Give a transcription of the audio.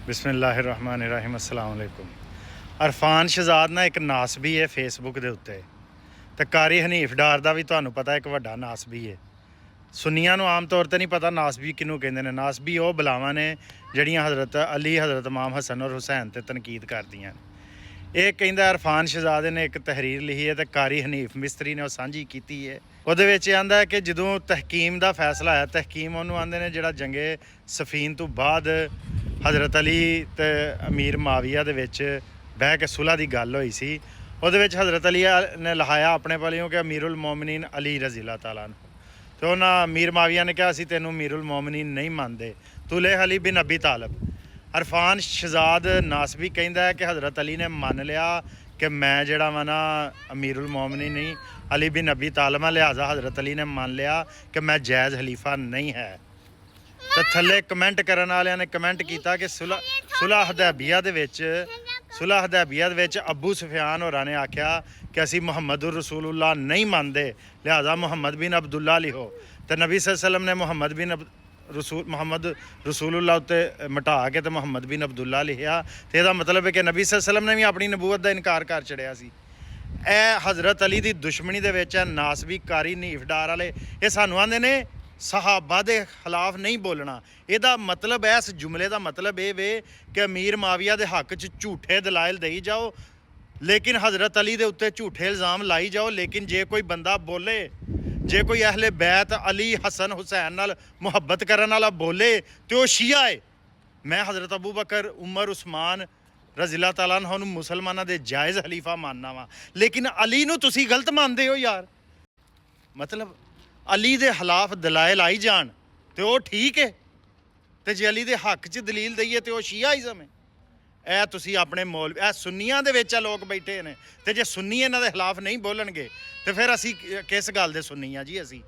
ਬਿਸਮਿਲ੍ਲਾਹਿਰਰਹਿਮਾਨਿਰਰਹੀਮ अस्सलाम वालेकुम। ਅਰਫਾਨ ਸ਼ਹਜ਼ਾਦ ਨਾ ਇੱਕ ਨਾਸਬੀ ਹੈ ਫੇਸਬੁੱਕ ਦੇ ਉੱਤੇ, ਤੇ ਕਾਰੀ ਹਨੀਫ ਡਾਰ ਦਾ ਵੀ ਤੁਹਾਨੂੰ ਪਤਾ ਇੱਕ ਵੱਡਾ ਨਾਸਬੀ ਹੈ। ਸੁੰਨੀਆਂ ਨੂੰ ਆਮ ਤੌਰ ਤੇ ਨਹੀਂ ਪਤਾ ਨਾਸਬੀ ਕਿਹਨੂੰ ਕਹਿੰਦੇ ਨੇ। ਨਾਸਬੀ ਉਹ ਬਲਾਵਾਂ ਨੇ ਜਿਹੜੀਆਂ ਹਜ਼ਰਤ ਅਲੀ, ਹਜ਼ਰਤ ਇਮਾਮ ਹਸਨ ਔਰ ਹੁਸੈਨ ਤੇ ਤਨਕੀਦ ਕਰਦੀਆਂ ਨੇ। ਇਹ ਕਹਿੰਦਾ ਅਰਫਾਨ ਸ਼ਹਜ਼ਾਦ ਨੇ ਇੱਕ ਤਹਿਰੀਰ ਲਿਖੀ ਹੈ ਤੇ ਕਾਰੀ ਹਨੀਫ ਮਿਸਤਰੀ ਨੇ ਉਹ ਸਾਂਝੀ ਕੀਤੀ ਹੈ। ਉਹਦੇ ਵਿੱਚ ਆਂਦਾ ਹੈ ਕਿ ਜਦੋਂ ਤਹਕੀਮ ਦਾ ਫੈਸਲਾ ਆਇਆ, ਤਹਕੀਮ ਉਹਨੂੰ ਆਂਦੇ ਨੇ ਜਿਹੜਾ ਜੰਗੇ ਸਫੀਨ ਤੋਂ ਬਾਅਦ ਹਜ਼ਰਤ ਅਲੀ ਤੇ ਅਮੀਰ ਮਾਵੀਆ ਦੇ ਵਿੱਚ ਬਹਿ ਕੇ ਸੁਲ੍ਹਾ ਦੀ ਗੱਲ ਹੋਈ ਸੀ। ਉਹਦੇ ਵਿੱਚ ਹਜ਼ਰਤ ਅਲੀ ਨੇ ਲਹਾਇਆ ਆਪਣੇ ਪਲਿਓਂ ਕਿ ਅਮੀਰੁਲ ਮੋਮਨੀਨ ਅਲੀ ਰਜ਼ੀ ਅੱਲਾਹ ਤਾਲਾ ਨੂੰ, ਤੇ ਉਹਨਾਂ ਅਮੀਰ ਮਾਵੀਆ ਨੇ ਕਿਹਾ ਅਸੀਂ ਤੈਨੂੰ ਅਮੀਰੁਲ ਮੋਮਨੀਨ ਨਹੀਂ ਮੰਨਦੇ, ਤੂੰ ਲੈ ਅਲੀ ਬਿਨ ਅਬੀ ਤਾਲਬ। ਅਰਫਾਨ ਸ਼ਹਜ਼ਾਦ ਨਾਸਬੀ ਕਹਿੰਦਾ ਹੈ ਕਿ ਹਜ਼ਰਤ ਅਲੀ ਨੇ ਮੰਨ ਲਿਆ ਕਿ ਮੈਂ ਜਿਹੜਾ ਵਾ ਨਾ ਅਮੀਰੁਲ ਮੋਮਨੀਨ ਨਹੀਂ ਅਲੀ ਬਿਨ ਅਬੀ ਤਾਲਬ ਆ, ਲਿਹਾਜ਼ਾ ਹਜ਼ਰਤ ਅਲੀ ਨੇ ਮੰਨ ਲਿਆ ਕਿ ਮੈਂ ਜਾਇਜ਼ ਖਲੀਫਾ ਨਹੀਂ ਹੈ। ਤੇ ਥੱਲੇ ਕਮੈਂਟ ਕਰਨ ਵਾਲਿਆਂ ਨੇ ਕਮੈਂਟ ਕੀਤਾ ਕਿ ਸੁਲ੍ਹਾ ਹਦੈਬੀਆ ਦੇ ਵਿੱਚ ਅਬੂ ਸੁਫਿਆਨ ਹੋਰਾਂ ਨੇ ਆਖਿਆ ਕਿ ਅਸੀਂ ਮੁਹੰਮਦੁਰ ਰਸੂਲੁल्लाह ਨਹੀਂ ਮੰਨਦੇ, ਲਿਹਾਜ਼ਾ ਮੁਹੰਮਦ ਬਿਨ ਅਬਦੁੱਲਾ ਲਿਖੋ। ਤੇ ਨਬੀ ਸੱਲੱਲਾਹੁ ਅਲੈहि ਵਸੱਲਮ ਨੇ ਮੁਹੰਮਦ ਰਸੂਲੁल्लाह ਉੱਤੇ ਮਿਟਾ ਕੇ ਤੇ ਮੁਹੰਮਦ ਬਿਨ ਅਬਦੁੱਲਾ ਲਿਖਿਆ। ਤੇ ਇਹਦਾ ਮਤਲਬ ਹੈ ਕਿ ਨਬੀ ਸੱਲੱਲਾਹੁ ਅਲੈहि ਵਸੱਲਮ ਨੇ ਵੀ ਆਪਣੀ ਨਬੂਵਤ ਦਾ ਇਨਕਾਰ ਕਰ ਛੜਿਆ ਸੀ। ਇਹ ਹਜ਼ਰਤ ਅਲੀ ਦੀ ਦੁਸ਼ਮਣੀ ਦੇ ਵਿੱਚ ਹੈ ਨਾਸਬੀ ਕਾਰੀ ਹਨੀਫ ਡਾਰ ਵਾਲੇ। ਇਹ ਸਾਨੂੰ ਆਂਦੇ ਨੇ ਸਹਾਬਾ ਦੇ ਖਿਲਾਫ ਨਹੀਂ ਬੋਲਣਾ। ਇਹਦਾ ਮਤਲਬ ਹੈ, ਇਸ ਜੁਮਲੇ ਦਾ ਮਤਲਬ ਇਹ ਵੇ ਕਿ ਅਮੀਰ ਮਾਵੀਆ ਦੇ ਹੱਕ 'ਚ ਝੂਠੇ ਦਲਾਇਲ ਦੇਈ ਜਾਓ, ਲੇਕਿਨ ਹਜ਼ਰਤ ਅਲੀ ਦੇ ਉੱਤੇ ਝੂਠੇ ਇਲਜ਼ਾਮ ਲਾਈ ਜਾਓ। ਲੇਕਿਨ ਜੇ ਕੋਈ ਬੰਦਾ ਬੋਲੇ, ਜੇ ਕੋਈ ਅਹਲੇ ਬੈਤ ਅਲੀ ਹਸਨ ਹੁਸੈਨ ਨਾਲ ਮੁਹੱਬਤ ਕਰਨ ਵਾਲਾ ਬੋਲੇ ਤੇ ਉਹ ਸ਼ੀਆ ਏ। ਮੈਂ ਹਜ਼ਰਤ ਅਬੂ ਬਕਰ, ਉਮਰ, ਉਸਮਾਨ ਰਜ਼ੀ ਅੱਲਾਹ ਤਾਲਾ ਅਨਹੁ ਨੂੰ ਮੁਸਲਮਾਨਾਂ ਦੇ ਜਾਇਜ਼ ਖਲੀਫਾ ਮੰਨਣਾ ਵਾ, ਲੇਕਿਨ ਅਲੀ ਨੂੰ ਤੁਸੀਂ ਗਲਤ ਮੰਨਦੇ ਹੋ ਯਾਰ। ਮਤਲਬ ਅਲੀ ਦੇ ਖਿਲਾਫ ਦਲਾਇਲ ਆਈ ਜਾਣ ਤੇ ਉਹ ਠੀਕ ਹੈ, ਤੇ ਜੇ ਅਲੀ ਦੇ ਹੱਕ 'ਚ ਦਲੀਲ ਦਈਏ ਤੇ ਉਹ ਸ਼ੀਆਇਜ਼ਮ ਹੈ। ਇਹ ਤੁਸੀਂ ਆਪਣੇ ਇਹ ਸੁੰਨੀਆਂ ਦੇ ਵਿੱਚ ਆ ਲੋਕ ਬੈਠੇ ਨੇ, ਤੇ ਜੇ ਸੁੰਨੀ ਇਹਨਾਂ ਦੇ ਖਿਲਾਫ ਨਹੀਂ ਬੋਲਣਗੇ ਤੇ ਫਿਰ ਅਸੀਂ ਕਿਸ ਗੱਲ ਦੇ ਸੁੰਨੀ ਆ ਜੀ ਅਸੀਂ।